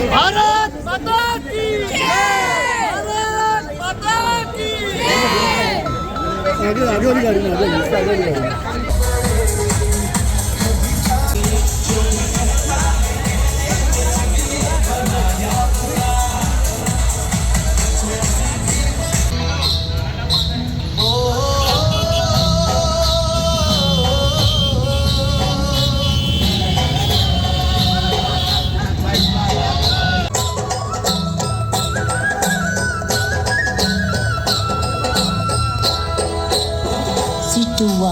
भारत माता की जय। भारत माता की जय। आगे वाली गाड़ी में आगे Situa.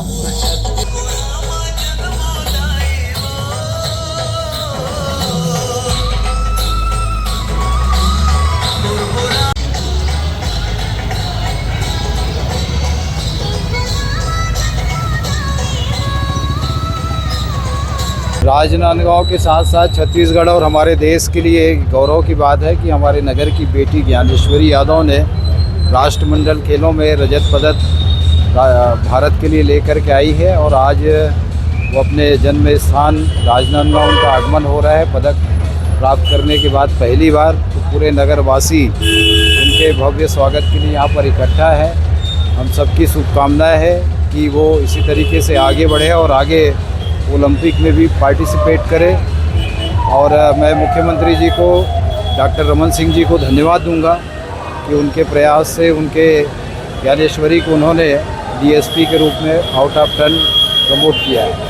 राजनांदगांव के साथ साथ छत्तीसगढ़ और हमारे देश के लिए एक गौरव की बात है कि हमारे नगर की बेटी ज्ञानेश्वरी यादव ने राष्ट्रमंडल खेलों में रजत पदक भारत के लिए लेकर के आई है और आज वो अपने जन्म स्थान राजनांदगांव उनका आगमन हो रहा है पदक प्राप्त करने के बाद पहली बार। तो पूरे नगरवासी उनके भव्य स्वागत के लिए यहाँ पर इकट्ठा है। हम सबकी शुभकामनाएं है कि वो इसी तरीके से आगे बढ़े और आगे ओलंपिक में भी पार्टिसिपेट करे। और मैं मुख्यमंत्री जी को डॉक्टर रमन सिंह जी को धन्यवाद दूंगा कि उनके प्रयास से उनके ज्ञानेश्वरी को उन्होंने डीएसपी के रूप में आउट ऑफ टर्न प्रमोट किया है।